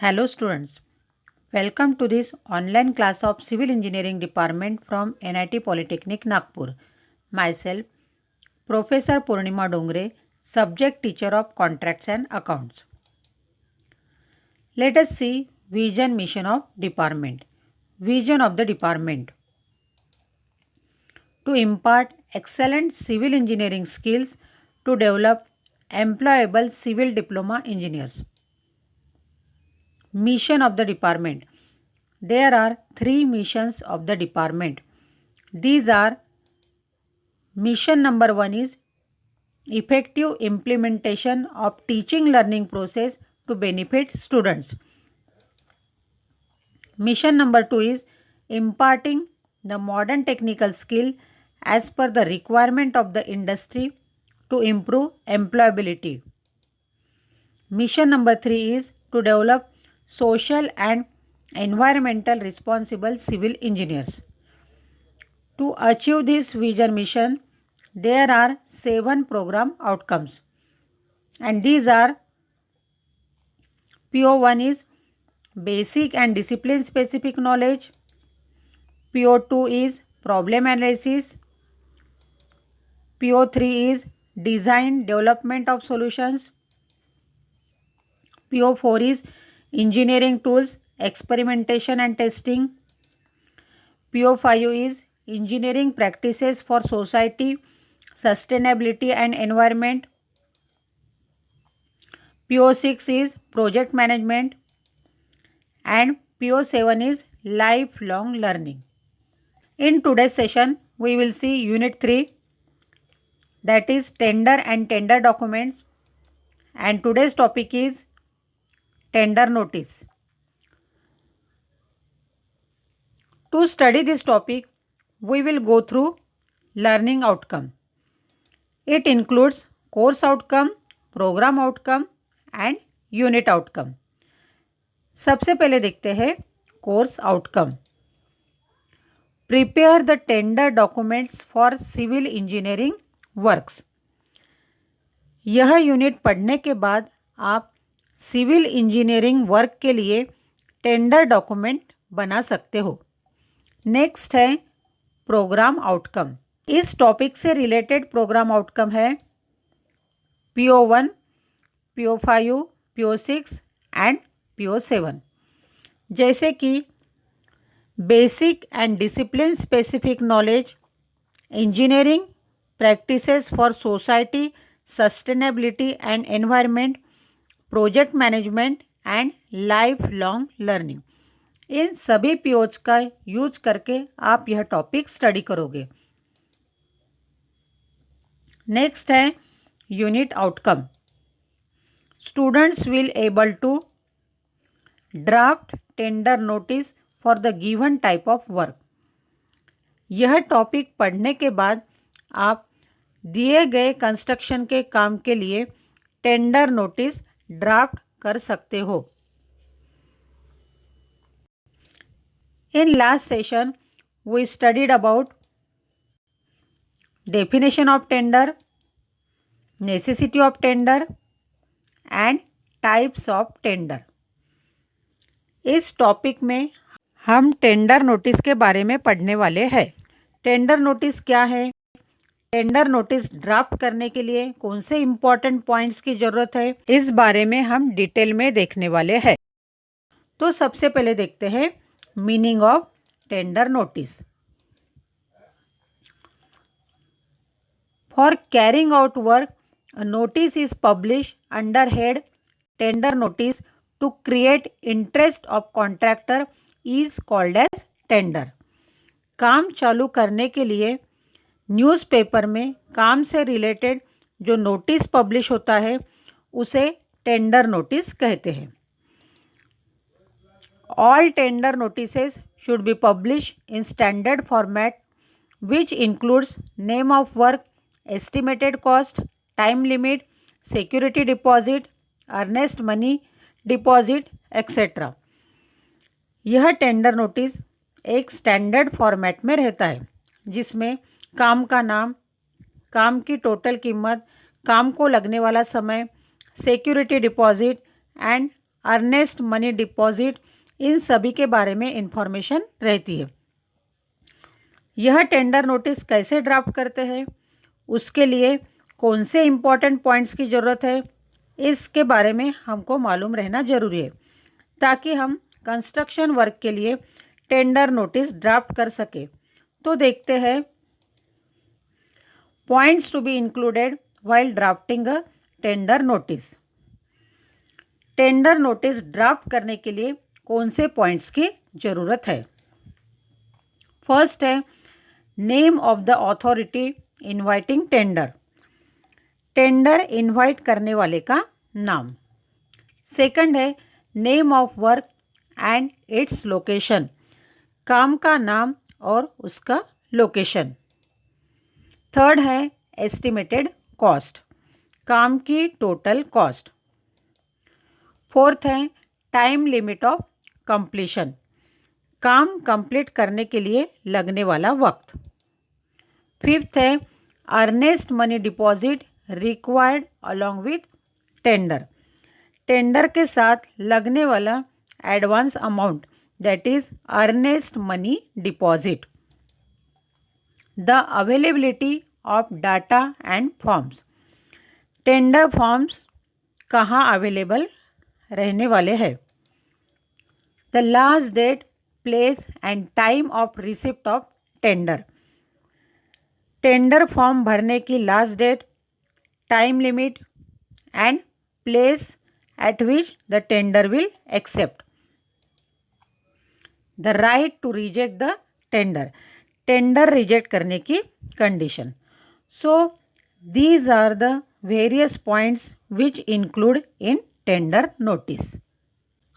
Hello students, welcome to this online class of Civil Engineering Department from NIT Polytechnic Nagpur. Myself, Professor Purnima Dongre, Subject Teacher of Contracts and Accounts. Let us see Vision Mission of Department. Vision of the Department. To impart excellent civil engineering skills to develop employable civil diploma engineers. Mission of the department. There are three missions of the department. These are: mission number 1 is effective implementation of teaching learning process to benefit students. Mission number 2 is imparting the modern technical skill as per the requirement of the industry to improve employability. Mission number 3 is to develop social and environmental responsible civil engineers. To achieve this vision mission, there are 7 program outcomes, and these are: PO1 is basic and discipline specific knowledge, PO2 is problem analysis, PO3 is design development of solutions, PO4 is engineering tools, experimentation and testing, PO5 is engineering practices for society, sustainability and environment, PO6 is project management, and PO7 is lifelong learning. In today's session, we will see Unit 3, that is tender and tender documents, and today's topic is tender notice. To study this topic, we will go through learning outcome. It includes course outcome, program outcome and unit outcome. सबसे पहले देखते हैं course outcome. Prepare the tender documents for civil engineering works. यह unit पढ़ने के बाद आप civil engineering work के लिए टेंडर डॉक्यूमेंट बना सकते हो. नेक्स्ट है प्रोग्राम आउटकम. इस टॉपिक से रिलेटेड प्रोग्राम आउटकम है PO1, PO5, PO6 and PO7, जैसे कि basic and discipline specific knowledge, engineering practices for society, sustainability and environment, project management and lifelong learning. इन सभी POs का use करके आप यह टॉपिक स्टडी करोगे. नेक्स्ट है unit outcome. Students will able to draft tender notice for the given type of work. यह topic पढ़ने के बाद आप दिए गए कंस्ट्रक्शन के काम के लिए टेंडर नोटिस ड्राफ्ट कर सकते हो. In last session, we studied about definition of tender, necessity of tender and types of tender. इस टॉपिक में हम टेंडर नोटिस के बारे में पढ़ने वाले हैं. टेंडर नोटिस क्या है, टेंडर नोटिस ड्राफ्ट करने के लिए कौन से इम्पॉर्टेंट पॉइंट्स की ज़रूरत है, इस बारे में हम डिटेल में देखने वाले हैं. तो सबसे पहले देखते हैं meaning of tender notice. For carrying out work, a notice is published under head tender notice to create interest of contractor is called as tender. काम चालू करने के लिए न्यूज़पेपर में काम से रिलेटेड जो नोटिस पब्लिश होता है उसे टेंडर नोटिस कहते हैं. All tender notices should be published in standard format which includes name of work, estimated cost, time limit, security deposit, earnest money deposit, etc. यह टेंडर नोटिस एक standard format में रहता है जिसमें काम का नाम, काम की टोटल कीमत, काम को लगने वाला समय, security deposit and earnest money deposit, इन सभी के बारे में इंफॉर्मेशन रहती है। यह टेंडर नोटिस कैसे ड्राफ्ट करते हैं, उसके लिए कौन से इम्पॉर्टेंट पॉइंट्स की ज़रूरत है, इसके बारे में हमको मालूम रहना ज़रूरी है, ताकि हम कंस्ट्रक्शन वर्क के लिए टेंडर नोटिस ड्राफ्ट कर सके। तो देखते हैं points to be included while drafting a tender notice. Tender notice draft करने के लिए कौन से पॉइंट्स की ज़रूरत है। फर्स्ट है name of the authority inviting tender, tender invite करने वाले का नाम। सेकंड है name of work and its location, काम का नाम और उसका लोकेशन। थर्ड है एस्टिमेटेड कॉस्ट, काम की टोटल कॉस्ट। फोर्थ है टाइम लिमिट ऑफ कंप्लीशन, काम कंप्लीट करने के लिए लगने वाला वक्त। फिफ्थ है Ernest money deposit required along with tender, tender के साथ लगने वाला advance amount, that is Ernest money deposit. The availability of data and forms, tender forms कहाँ अवेलेबल रहने वाले हैं। The last date, place and time of receipt of tender, tender form भरने की last date, time limit and place at which the tender will accept. The right to reject the tender, tender reject करने की condition. So these are the various points which include in tender notice.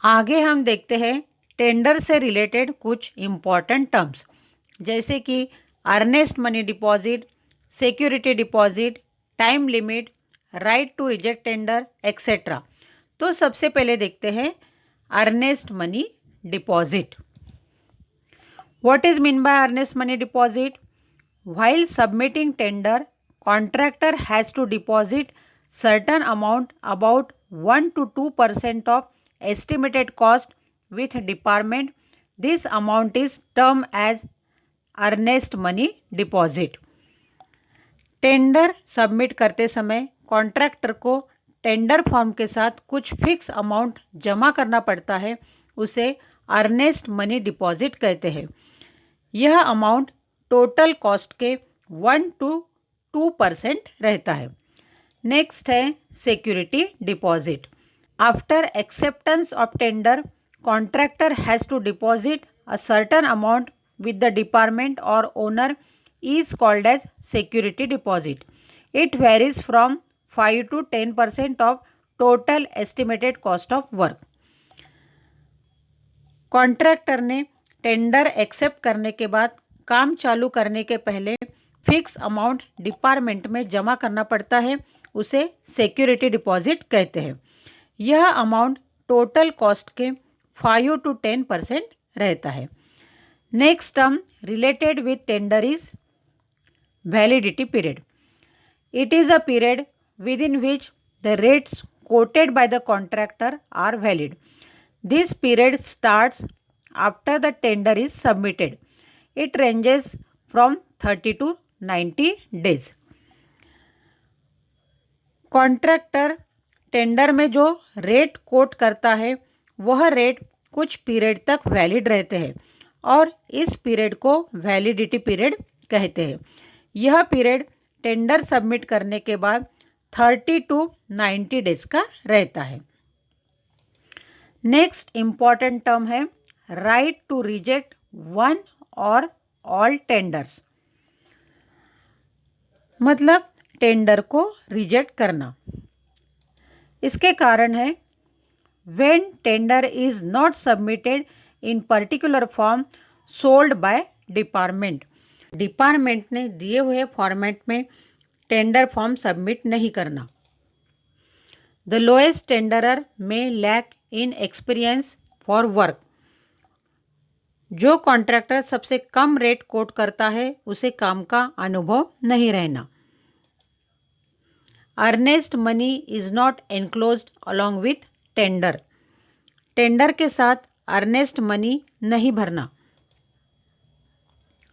आगे हम देखते हैं tender से related कुछ important terms, जैसे कि earnest money deposit, security deposit, time limit, right to reject tender etcetera. तो सबसे पहले देखते हैं earnest money deposit. What is mean by earnest money deposit? While submitting tender, contractor has to deposit certain amount about 1 to 2% of estimated cost with department. This amount is termed as earnest money deposit. Tender submit करते समय contractor को tender form के साथ कुछ fix amount जमा करना पड़ता है, उसे अर्नेस्ट मनी डिपॉजिट कहते हैं। यह अमाउंट टोटल कॉस्ट के 1 to 2% रहता है। नेक्स्ट है security deposit. After acceptance of tender, contractor has to deposit a certain amount with the department or owner is called as security deposit. It varies from 5 to 10% of total estimated cost of work. Contractor ने tender accept करने के बाद काम चालू करने के पहले fix amount department में जमा करना पड़ता है, उसे सिक्योरिटी डिपॉजिट कहते हैं। यह अमाउंट टोटल कॉस्ट के 5 to 10% रहता है। Next term related with tender is validity period. It is a period with in which the rates quoted by the contractor are valid. This period starts after the tender is submitted. It ranges from 30 to 90 days. Contractor tender में जो rate quote करता है वह rate कुछ period तक valid रहते हैं और इस पीरियड को वैलिडिटी पीरियड कहते हैं। यह पीरियड टेंडर सबमिट करने के बाद 30 to 90 डेज का रहता है। नेक्स्ट इम्पॉर्टेंट टर्म है राइट टू रिजेक्ट वन और ऑल टेंडर्स, मतलब टेंडर को रिजेक्ट करना। इसके कारण है when tender is not submitted in particular form sold by department. Department ने दिए हुए फॉर्मेट में टेंडर फॉर्म सबमिट नहीं करना। The lowest tenderer may lack in experience for work. जो कॉन्ट्रैक्टर सबसे कम रेट कोट करता है उसे काम का अनुभव नहीं रहना। Earnest money is not enclosed along with tender. Tender के साथ अर्नेस्ट मनी नहीं भरना।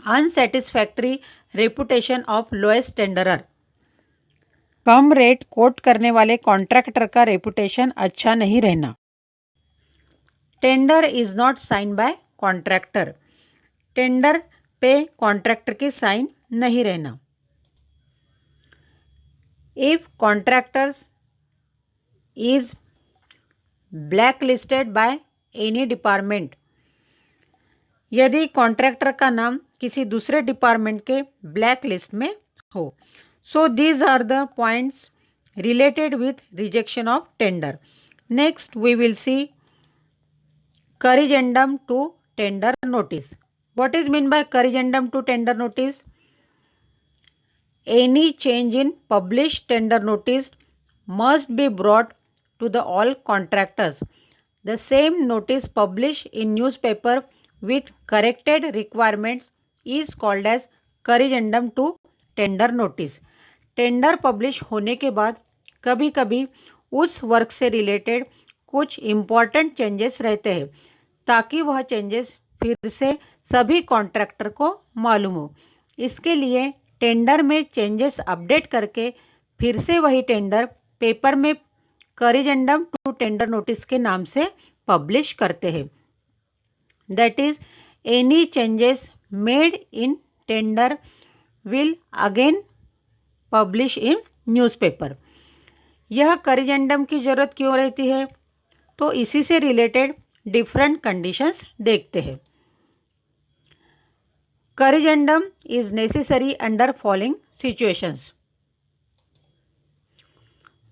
Unsatisfactory reputation of lowest tenderer, कम रेट कोट करने वाले कॉन्ट्रैक्टर का रेपुटेशन अच्छा नहीं रहना। Tender is not sign by contractor, tender पे कॉन्ट्रैक्टर की साइन नहीं रहना। If contractors is black listed by any department, यदि कॉन्ट्रैक्टर का नाम किसी दूसरे डिपार्टमेंट के ब्लैक लिस्ट में हो। So these are the points related with rejection of tender. Next we will see corrigendum to tender notice. What is meant by corrigendum to tender notice? Any change in published tender notice must be brought to the all contractors. The same notice published in newspaper with corrected requirements is called as corrigendum to tender notice. Tender publish होने के बाद कभी कभी उस work से related कुछ important changes रहते हैं ताकि वह चेंजेस फिर से सभी कॉन्ट्रैक्टर को मालूम हो। इसके लिए टेंडर में चेंजेस अपडेट करके फिर से वही टेंडर पेपर में करिजेंडम टू टेंडर नोटिस के नाम से पब्लिश करते हैं। That is any changes made in tender will again publish in newspaper. यह करिजेंडम की ज़रूरत क्यों रहती है? तो इसी से रिलेटेड डिफरेंट कंडीशंस देखते हैं। Corrigendum is necessary under following situations.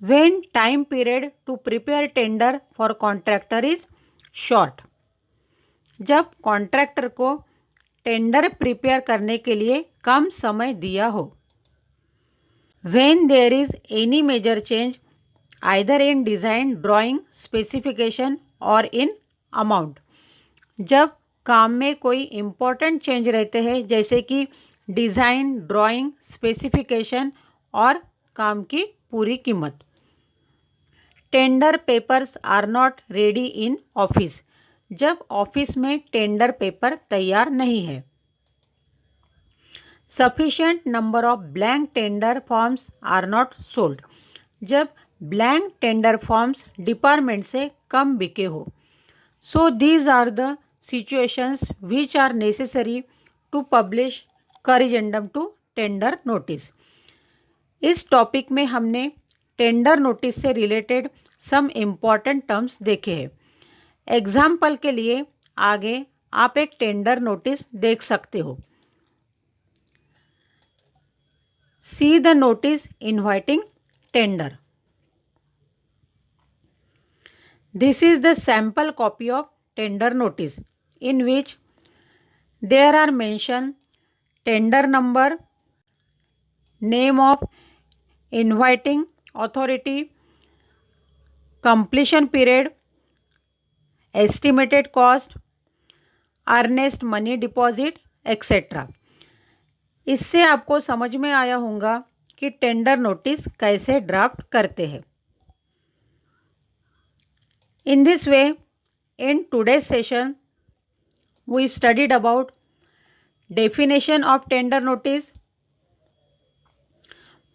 When time period to prepare tender for contractor is short, जब कॉन्ट्रैक्टर को टेंडर प्रिपेयर करने के लिए कम समय दिया हो। When there is any major change either in design, drawing, specification और इन अमाउंट, जब काम में कोई इम्पोर्टेंट चेंज रहते हैं जैसे कि डिज़ाइन, ड्राइंग, स्पेसिफिकेशन और काम की पूरी कीमत। Tender papers are not ready in office, जब ऑफिस में टेंडर पेपर तैयार नहीं है। Sufficient number of blank tender forms are not sold, जब ब्लैंक टेंडर फॉर्म्स डिपार्टमेंट से कम बिके हो। So these are the situations which are necessary to publish corrigendum to tender notice. इस टॉपिक में हमने टेंडर नोटिस से रिलेटेड सम इम्पॉर्टेंट टर्म्स देखे हैं। एग्जाम्पल के लिए आगे आप एक टेंडर नोटिस देख सकते हो। See the notice inviting tender. This is the sample copy of tender notice in which there are mentioned tender number, name of inviting authority, completion period, estimated cost, earnest money deposit, etc. इससे आपको समझ में आया होगा कि tender notice कैसे draft करते हैं। In this way, in today's session, we studied about definition of tender notice,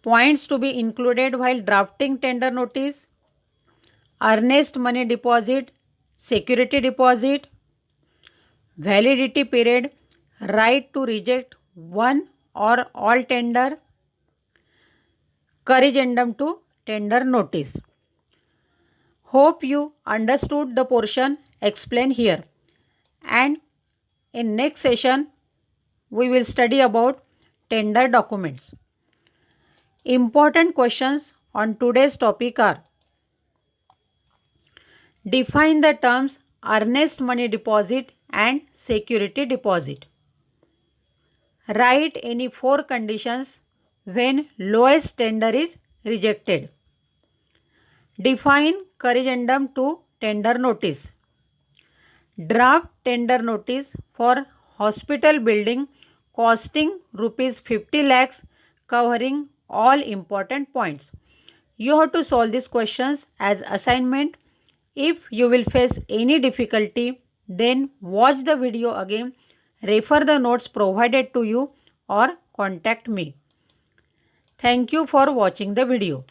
points to be included while drafting tender notice, earnest money deposit, security deposit, validity period, right to reject one or all tender, corrigendum to tender notice. Hope you understood the portion explained here, and in next session we will study about tender documents. Important questions on today's topic are: define the terms earnest money deposit and security deposit. Write any 4 conditions when lowest tender is rejected. Define corrigendum to tender notice. Draft tender notice for hospital building costing rupees 50 lakhs covering all important points. You have to solve these questions as assignment If you will face any difficulty, then watch the video again, refer the notes provided to you or contact me. Thank you for watching the video.